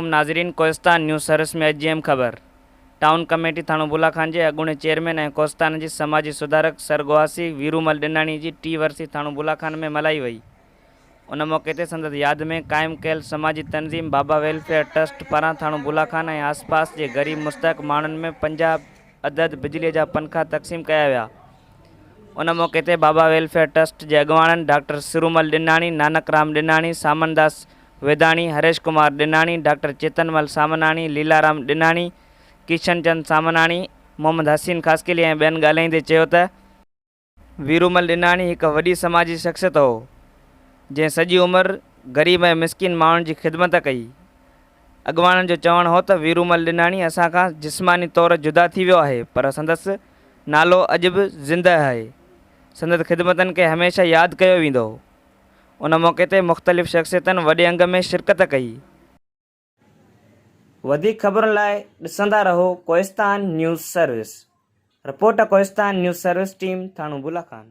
नाज़रीन, Kohistan news service में अहम खबर। टाउन कमेटी थाणो बुलाखान के अगूणे चेयरमैन और कोहिस्तान की समाजी सुधारक सरगवासी वीरूमल डिनाणी की 3 वर्षीय थाणो बुलाखान में मल्हाई वई। उन मौके ते संदस याद में कायम कयल समाजी तंजीम बाबा वेलफेयर ट्रस्ट पारां थाणो बुलाखान और आसपास के गरीब मुस्तक माण्हुनि में 50 अदद बिजली जा पंखा तक़सीम कया विया। उन मौके ते बाबा वेलफेयर ट्रस्ट के अगवाणनि डॉक्टर सिरूमल डिनाणी, नानक राम डिनाणी, सामनदास वेदाणी, हरेश कुमार डिनाणी, डॉक्टर चेतनमल सामनाणी, लीलाराम डिनाणी, किशन चंद सामनाणी, मोहम्मद हसीन खासकेली ऐं ॿियनि ॻाल्हाईंदे चयो त वीरूमल डिनाणी एक वॾी समाजी शख़्सियत हो जैं सॼी उम्र गरीब ऐं मिसकिन माण्हुनि जी ख़िदमत कई। अॻवाणनि जो चवणु हो त वीरूमल डिनाणी असां खां जिस्मानी तौर जुदा थी वियो आहे, पर संदसि नालो अॼु बि ज़िंदह आहे। संदसि ख़िदमतनि खे हमेशह यादि कयो वेंदो। उन मौके ते मुख़्तलिफ़ शख़्सियतनि वॾे अंग में शिरकत कई। वधीक ख़बरुनि लाइ ॾिसंदा रहो Kohistan news service. Reporter Kohistan news service team Thano बुलाखान।